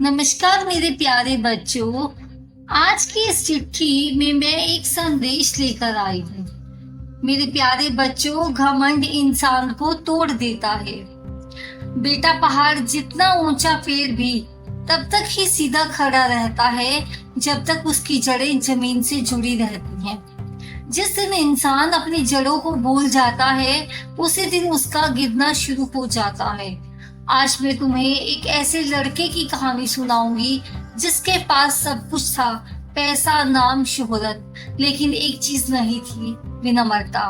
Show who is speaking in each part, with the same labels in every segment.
Speaker 1: नमस्कार मेरे प्यारे बच्चों। आज की इस चिट्ठी में मैं एक संदेश लेकर आई हूँ। मेरे प्यारे बच्चों, घमंड इंसान को तोड़ देता है। बेटा, पहाड़ जितना ऊंचा पेड़ भी तब तक ही सीधा खड़ा रहता है जब तक उसकी जड़ें जमीन से जुड़ी रहती हैं। जिस दिन इंसान अपनी जड़ों को भूल जाता है, उसी दिन उसका गिरना शुरू हो जाता है। आज मैं तुम्हें एक ऐसे लड़के की कहानी सुनाऊंगी जिसके पास सब कुछ था, पैसा, नाम, शोहरत, लेकिन एक चीज नहीं थी, विनम्रता।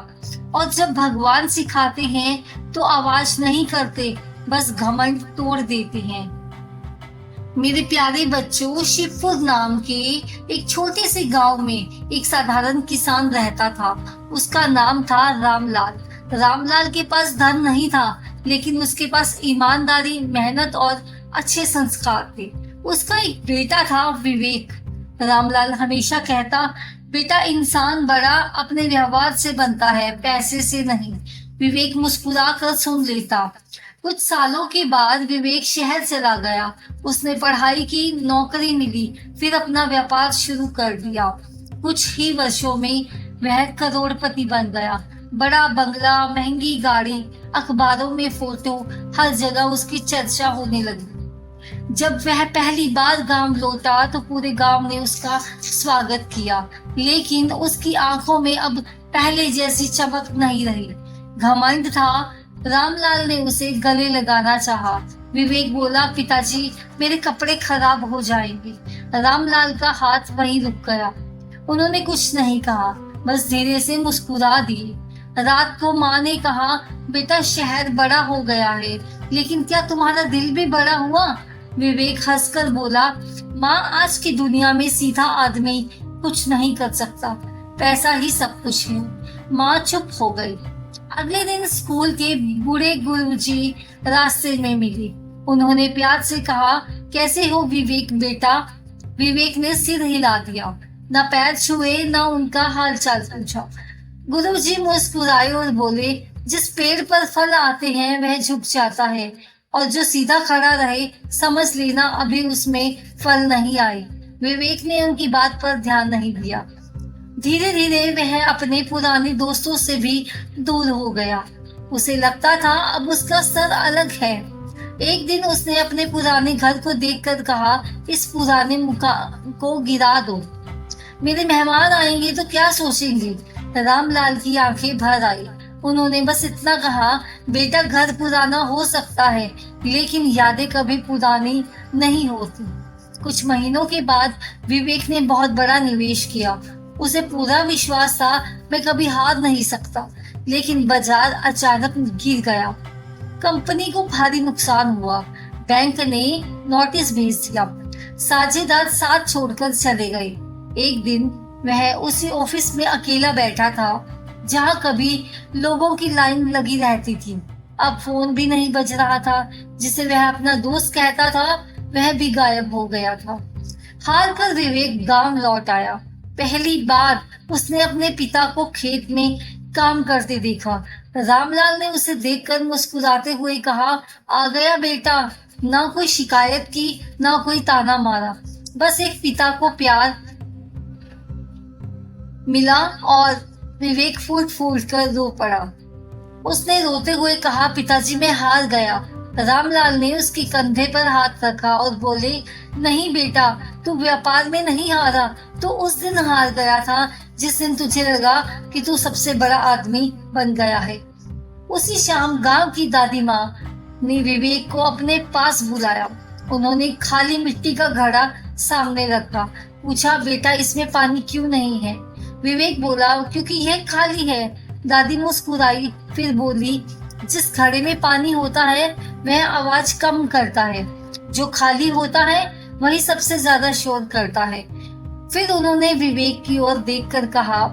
Speaker 1: और जब भगवान सिखाते हैं तो आवाज नहीं करते, बस घमंड तोड़ देते हैं। मेरे प्यारे बच्चों, शिवपुर नाम के एक छोटे से गांव में एक साधारण किसान रहता था। उसका नाम था रामलाल। रामलाल के पास धन नहीं था, लेकिन उसके पास ईमानदारी, मेहनत और अच्छे संस्कार थे। उसका एक बेटा था, विवेक। रामलाल हमेशा कहता, बेटा, इंसान बड़ा अपने व्यवहार से बनता है, पैसे से नहीं। विवेक मुस्कुरा कर सुन लेता। कुछ सालों के बाद विवेक शहर चला गया। उसने पढ़ाई की, नौकरी मिली, फिर अपना व्यापार शुरू कर दिया। कुछ ही वर्षों में वह करोड़पति बन गया। बड़ा बंगला, महंगी गाड़ी, अखबारों में फोटो, हर जगह उसकी चर्चा होने लगी। जब वह पहली बार गांव लौटा तो पूरे गांव ने उसका स्वागत किया, लेकिन उसकी आंखों में अब पहले जैसी चमक नहीं रही। घमंड था। रामलाल ने उसे गले लगाना चाहा। विवेक बोला, पिताजी, मेरे कपड़े खराब हो जाएंगे। रामलाल का हाथ वहीं रुक गया। उन्होंने कुछ नहीं कहा, बस धीरे से मुस्कुरा दिए। रात को माँ ने कहा, बेटा, शहर बड़ा हो गया है, लेकिन क्या तुम्हारा दिल भी बड़ा हुआ? विवेक हंसकर बोला, माँ, आज की दुनिया में सीधा आदमी कुछ नहीं कर सकता, पैसा ही सब कुछ है। माँ चुप हो गई। अगले दिन स्कूल के बूढ़े गुरुजी रास्ते में मिले। उन्होंने प्यार से कहा, कैसे हो विवेक बेटा? विवेक ने सिर हिला दिया, न पैर छुए, न उनका हाल चाल पूछा। गुरुजी मुस्कुराए और बोले, जिस पेड़ पर फल आते हैं वह झुक जाता है, और जो सीधा खड़ा रहे, समझ लेना अभी उसमें फल नहीं आए। विवेक ने उनकी बात पर ध्यान नहीं दिया। धीरे धीरे वह अपने पुराने दोस्तों से भी दूर हो गया। उसे लगता था अब उसका स्तर अलग है। एक दिन उसने अपने पुराने घर को देखकर कहा, इस पुराने मकान को गिरा दो, मेरे मेहमान आएंगे तो क्या सोचेंगे? रामलाल की आंखें भर आई। उन्होंने बस इतना कहा, बेटा, घर पुराना हो सकता है, लेकिन यादें कभी पुरानी नहीं होती। कुछ महीनों के बाद विवेक ने बहुत बड़ा निवेश किया। उसे पूरा विश्वास था, मैं कभी हार नहीं सकता। लेकिन बाजार अचानक गिर गया। कंपनी को भारी नुकसान हुआ। बैंक ने नोटिस भेज दिया। साझेदार साथ छोड़कर चले गए। एक दिन वह उसी ऑफिस में अकेला बैठा था जहां कभी लोगों की लाइन लगी रहती थी। अब फोन भी नहीं बज रहा था। जिसे वह अपना दोस्त कहता था, वह भी गायब हो गया था। हार कर विवेक गांव लौट आया। पहली बार उसने अपने पिता को खेत में काम करते देखा। रामलाल ने उसे देखकर मुस्कुराते हुए कहा, आ गया बेटा। ना कोई शिकायत की, ना कोई ताना मारा, बस एक पिता को प्यार मिला। और विवेक फूट फूट कर रो पड़ा। उसने रोते हुए कहा, पिताजी, मैं हार गया। रामलाल ने उसके कंधे पर हाथ रखा और बोले, नहीं बेटा, तू व्यापार में नहीं हारा, तो उस दिन हार गया था जिस दिन तुझे लगा कि तू सबसे बड़ा आदमी बन गया है। उसी शाम गांव की दादी माँ ने विवेक को अपने पास बुलाया। उन्होंने खाली मिट्टी का घड़ा सामने रखा। पूछा, बेटा, इसमें पानी क्यों नहीं है? विवेक बोला, क्योंकि यह खाली है। दादी मुस्कुराई, फिर बोली, जिस घड़े में पानी होता है वह आवाज कम करता है, जो खाली होता है वही सबसे ज्यादा शोर करता है। फिर उन्होंने विवेक की ओर देखकर कहा,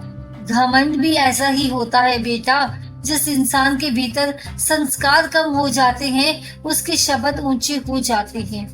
Speaker 1: घमंड भी ऐसा ही होता है बेटा। जिस इंसान के भीतर संस्कार कम हो जाते हैं, उसके शब्द ऊंचे हो जाते हैं।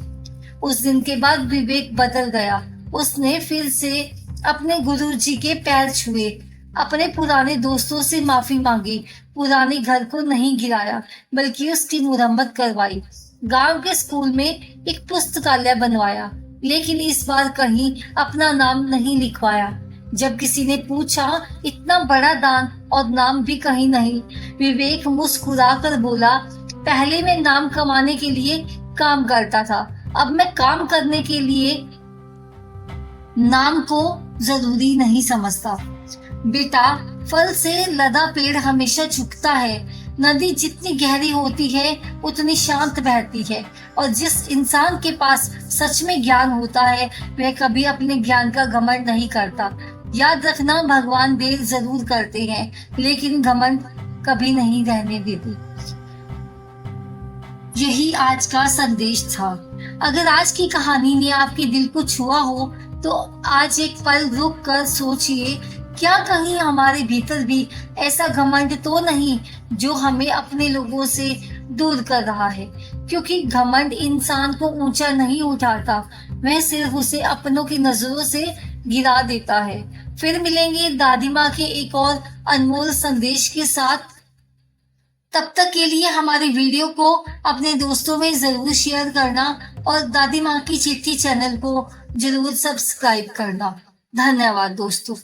Speaker 1: उस दिन के बाद विवेक बदल गया। उसने फिर से अपने गुरुजी के पैर छुए, अपने पुराने दोस्तों से माफी मांगी, पुराने घर को नहीं गिराया, बल्कि उसकी मुरम्मत करवाई। गांव के स्कूल में एक पुस्तकालय बनवाया, लेकिन इस बार कहीं अपना नाम नहीं लिखवाया। जब किसी ने पूछा, इतना बड़ा दान और नाम भी कहीं नहीं, विवेक मुस्कुराकर बोला, पहले मैं नाम कमाने के लिए काम करता था, अब मैं काम करने के लिए नाम को जरूरी नहीं समझता। बेटा, फल से लदा पेड़ हमेशा झुकता है। नदी जितनी गहरी होती है उतनी शांत बहती है, और जिस इंसान के पास सच में ज्ञान होता है वह कभी अपने ज्ञान का घमंड नहीं करता। याद रखना, भगवान देर जरूर करते हैं लेकिन घमंड कभी नहीं रहने देते। यही आज का संदेश था। अगर आज की कहानी ने आपके दिल को छुआ हो तो आज एक पल रुक कर सोचिए, क्या कहीं हमारे भीतर भी ऐसा घमंड तो नहीं जो हमें अपने लोगों से दूर कर रहा है। क्योंकि घमंड इंसान को ऊंचा नहीं उठाता, वह सिर्फ उसे अपनों की नजरों से गिरा देता है। फिर मिलेंगे दादी माँ के एक और अनमोल संदेश के साथ। तब तक के लिए हमारे वीडियो को अपने दोस्तों में जरूर शेयर करना और दादी माँ की चिट्ठी चैनल को जरूर सब्सक्राइब करना। धन्यवाद दोस्तों।